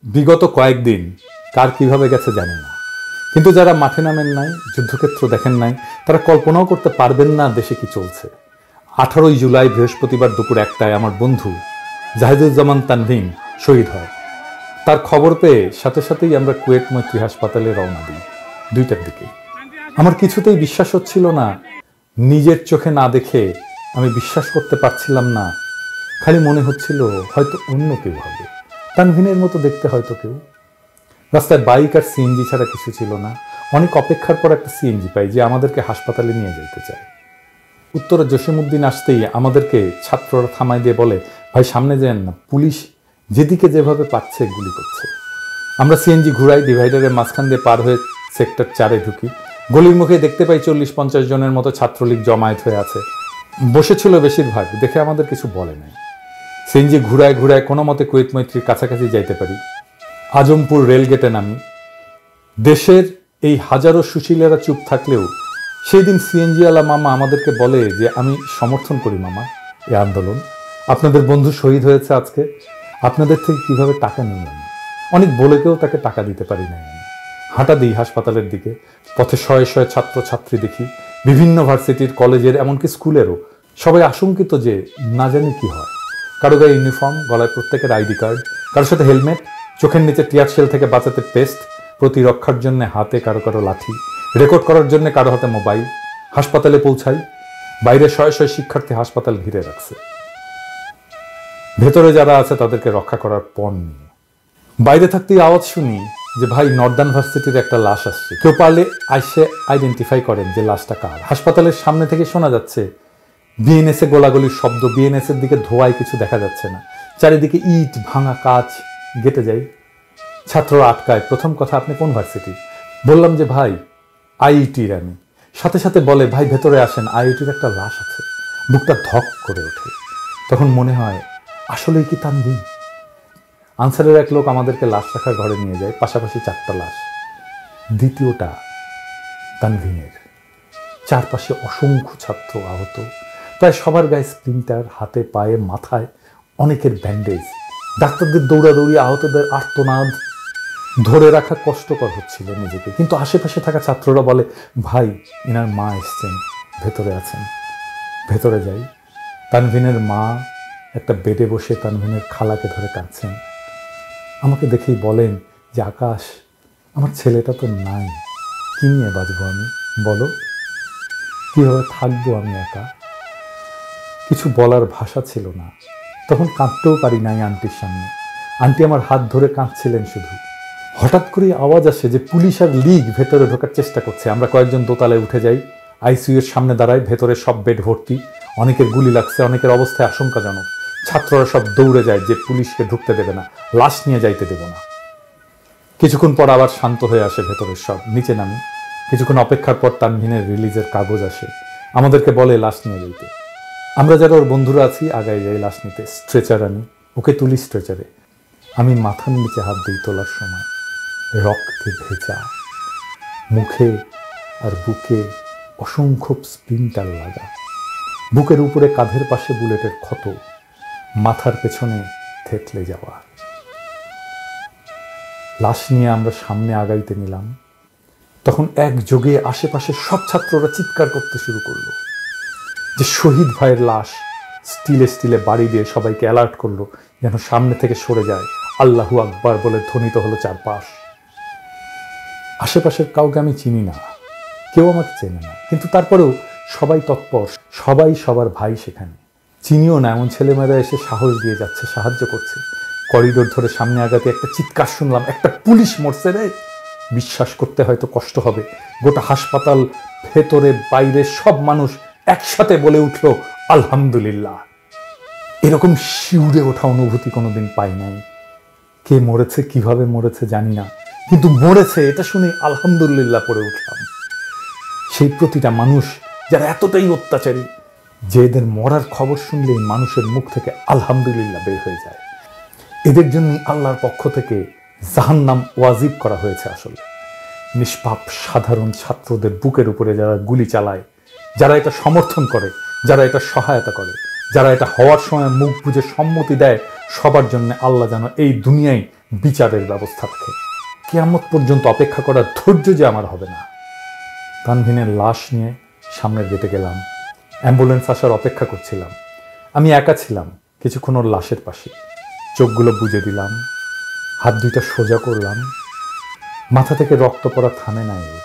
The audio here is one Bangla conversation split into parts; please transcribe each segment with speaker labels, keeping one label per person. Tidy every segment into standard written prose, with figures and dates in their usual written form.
Speaker 1: বিগত কয়েকদিন কার কিভাবে গেছে জানি না, কিন্তু যারা মাঠে নামেন নাই, যুদ্ধক্ষেত্র দেখেন নাই, তারা কল্পনাও করতে পারবেন না দেশে কি চলছে। 18 জুলাই বৃহস্পতিবার দুপুর 1টায় আমার বন্ধু জাহিদুজ্জামান তানভীন শহীদ হয়। তার খবর পেয়ে সাথে সাথেই আমরা কুয়েট মৈত্রী হাসপাতালে রওনা দিই 2টার দিকে। আমার কিছুতেই বিশ্বাস হচ্ছিল না, নিজের চোখে না দেখে আমি বিশ্বাস করতে পারছিলাম না। খালি মনে হচ্ছিল হয়তো অন্য কেউ হবে, তানভীনের মতো দেখতে হয়তো কেউ। রাস্তায় বাইক আর সিএনজি ছাড়া কিছু ছিল না। অনেক অপেক্ষার পর একটা সিএনজি পাই যে আমাদেরকে হাসপাতালে নিয়ে যেতে চায়। উত্তরে জসিমউদ্দিন আসতেই আমাদেরকে ছাত্ররা থামায় দিয়ে বলে, ভাই সামনে যান না, পুলিশ যেদিকে যেভাবে পাচ্ছে গুলি করছে। আমরা সিএনজি ঘুরাই, ডিভাইডারের মাঝখান দিয়ে পার হয়ে সেক্টর 4-এ ঢুকি। গলির মুখে দেখতে পাই 40-50 জনের মতো ছাত্রলীগ জমায়েত হয়ে আছে, বসেছিল বেশিরভাগ। দেখে আমাদের কিছু বলে নাই। সিএনজি ঘুরায় ঘুরায় কোনো মতে কুয়েত মৈত্রীর কাছাকাছি যাইতে পারি। আজমপুর রেলগেটে নামি। দেশের এই হাজারো সুশীলেরা চুপ থাকলেও সেই দিন সিএনজিওয়ালা মামা আমাদেরকে বলে যে আমি সমর্থন করি মামা এই আন্দোলন, আপনাদের বন্ধু শহীদ হয়েছে আজকে, আপনাদের থেকে কিভাবে টাকা নিয়ে আমি। অনেক বলেকেও তাকে টাকা দিতে পারি নাই। আমি হাঁটা দিই হাসপাতালের দিকে। পথে শয়ে শয়ে ছাত্রছাত্রী দেখি, বিভিন্ন ভার্সিটির, কলেজের, এমনকি স্কুলেরও। সবাই আশঙ্কিত যে না জানি কি হয়। কারো গায়ে ইউনিফর্ম, গলায় প্রত্যেকের আইডি কার্ড, কারোর সাথে হেলমেট, চোখের নিচে টিয়ার শেল থেকে বাঁচাতে পেস্ট, প্রতিরক্ষার জন্য হাতে কারো কারো লাঠি, রেকর্ড করার জন্য কারো হাতে মোবাইল। হাসপাতালে পৌঁছাই, বাইরে শয়ে শয়ে শিক্ষার্থী হাসপাতাল ঘিরে রাখছে, ভেতরে যারা আছে তাদেরকে রক্ষা করার পণ নেই। বাইরে থাকতেই আওয়াজ শুনি যে ভাই নর্দার্ন ভার্সিটির একটা লাশ আসছে, কেউ পারলে আইসে আইডেন্টিফাই করেন যে লাশটা কার। হাসপাতালের সামনে থেকে শোনা যাচ্ছে বিএনএসএ গোলাগুলির শব্দ, বিএনএস এর দিকে ধোঁয়ায় কিছু দেখা যাচ্ছে না। চারিদিকে ইট, ভাঙা কাঁচ। গেটে যাই, ছাত্ররা আটকায়। প্রথম কথা, আপনি কোন ভার্সিটি? বললাম যে ভাই আইইটির আমি। সাথে সাথে বলে ভাই ভেতরে আসেন, আইআইটির একটা লাশ আছে। বুকটা ধক করে ওঠে। তখন মনে হয় আসলেই কি তানভীন? আনসারের এক লোক আমাদেরকে লাশ রাখার ঘরে নিয়ে যায়, পাশাপাশি 4টা লাশ। দ্বিতীয়টা তানভীনের। চারপাশে অসংখ্য ছাত্র আহত, প্রায় সবার গায়ে স্প্লিন্টার, হাতে পায়ে মাথায় অনেকের ব্যান্ডেজ। ডাক্তারদের দৌড়াদৌড়ি, আহতদের আর্তনাদ। ধরে রাখা কষ্টকর হচ্ছিল নিজেকে, কিন্তু আশেপাশে থাকা ছাত্ররা বলে ভাই এনার মা এসছেন, ভেতরে আছেন। ভেতরে যাই, তানভীনের মা একটা বেডে বসে তানভীনের খালাকে ধরে কাঁদছেন। আমাকে দেখেই বলেন যে আকাশ, আমার ছেলেটা তো নাই, কি নিয়ে বাঁচবো আমি, বলো কীভাবে থাকবো আমি একা? কিছু বলার ভাষা ছিল না। তখন কাঁদতেও পারি নাই আন্টির সামনে। আন্টি আমার হাত ধরে কাঁদছিলেন শুধু। হঠাৎ করেই আওয়াজ আসে যে পুলিশ আর লীগ ভেতরে ঢোকার চেষ্টা করছে। আমরা কয়েকজন দোতলায় উঠে যাই, আইসিইউর সামনে দাঁড়াই। ভেতরে সব বেড ভর্তি, অনেকের গুলি লাগছে, অনেকের অবস্থায় আশঙ্কাজনক। ছাত্ররা সব দৌড়ে যায় যে পুলিশকে ঢুকতে দেবে না, লাশ নিয়ে যাইতে দেব না। কিছুক্ষণ পর আবার শান্ত হয়ে আসে ভেতরের সব। নিচে নামি। কিছুক্ষণ অপেক্ষার পর তানভীনের রিলিজের কাগজ আসে, আমাদেরকে বলে লাশ নিয়ে যাইতে। আমরা যারা ওর বন্ধুরা আছি আগায় যাই লাশ নিতে। স্ট্রেচার আনি, ওকে তুলি স্ট্রেচারে। আমি মাথার নিচে হাত দিই তোলার সময়। রক্তে ভেজা, মুখে আর বুকে অসংখ্য স্প্লিন্টার লাগা, বুকের উপরে কাঁধের পাশে বুলেটের ক্ষত, মাথার পেছনে থেতলে যাওয়া। লাশ নিয়ে আমরা সামনে আগাইতে নিলাম। তখন একযোগে আশেপাশে সব ছাত্ররা চিৎকার করতে শুরু করলো যে শহীদ ভাইয়ের লাশ। স্টিলে স্টিলে বাড়ি দিয়ে সবাইকে অ্যালার্ট করলো যেন সামনে থেকে সরে যায়। আল্লাহু আকবার বলে ধ্বনিত হলো চারপাশ। আশেপাশের কাউকে আমি চিনি না, কেউ আমাকে চেনে না, কিন্তু তারপরেও সবাই তৎপর, সবাই সবার ভাই সেখানে। চিনিও না এমন ছেলেমেয়েরা এসে সাহস দিয়ে যাচ্ছে, সাহায্য করছে। করিডোর ধরে সামনে আগাতে একটা চিৎকার শুনলাম, একটা পুলিশ মরছে রে। বিশ্বাস করতে হয়তো কষ্ট হবে, গোটা হাসপাতাল ভেতরে বাইরে সব মানুষ একসাথে বলে উঠল আলহামদুলিল্লাহ। এরকম শিউরে ওঠা অনুভূতি কোনোদিন পাই নাই। কে মরেছে, কিভাবে মরেছে জানি না, কিন্তু মরেছে এটা শুনে আলহামদুলিল্লাহ পড়ে উঠলাম। সেই প্রতিটা মানুষ যারা এতটাই অত্যাচারী যে এদের মরার খবর শুনলেই মানুষের মুখ থেকে আলহামদুলিল্লাহ বের হয়ে যায়। এদের জন্য আল্লাহর পক্ষ থেকে জাহান্নাম ওয়াজিব করা হয়েছে। আসলে নিষ্পাপ সাধারণ ছাত্রদের বুকের উপরে যারা গুলি চালায়, যারা এটা সমর্থন করে, যারা এটা সহায়তা করে, যারা এটা হওয়ার সময় মুখ বুজে সম্মতি দেয়, সবার জন্য আল্লাহ যেন এই দুনিয়ায় বিচারের ব্যবস্থা রাখে। কিয়ামত পর্যন্ত অপেক্ষা করার ধৈর্য যে আমার হবে না। তানভীনের লাশ নিয়ে সামনের গেটে গেলাম। অ্যাম্বুলেন্স আসার অপেক্ষা করছিলাম। আমি একা ছিলাম কিছুক্ষণ ওর লাশের পাশে। চোখগুলো বুজে দিলাম, হাত দুইটা সোজা করলাম। মাথা থেকে রক্ত পড়া থামে নাই।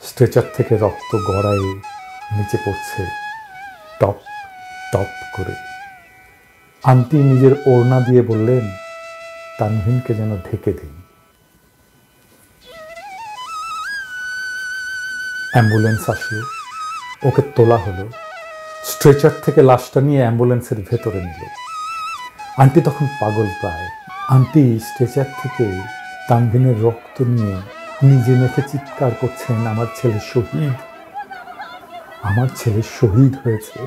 Speaker 1: স্ট্রেচার থেকে রক্ত গড়ায় নিচে পড়ছে টপ টপ করে। আন্টি নিজের ওড়না দিয়ে বললেন, তানভীনকে যেন ঢেকে দিন। অ্যাম্বুলেন্স আসলো, ওকে তোলা হলো। স্ট্রেচার থেকে লাশটা নিয়ে অ্যাম্বুলেন্সের ভেতরে নিল। আন্টি তখন পাগল প্রায়। আন্টি স্ট্রেচার থেকে তানভীনের রক্ত নিয়ে নিজে মেখে চিৎকার করছেন, আমার ছেলে শহীদ, আমার ছেলে শহীদ হয়েছে।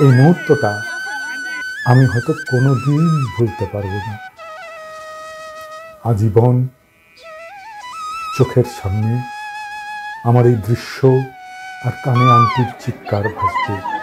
Speaker 1: এই মুহূর্তটা আমি হয়তো কোনোদিন ভুলতে পারব না। আজীবন চোখের সামনে আমার এই দৃশ্য আর কানে আন্টির চিৎকার ভাসবে।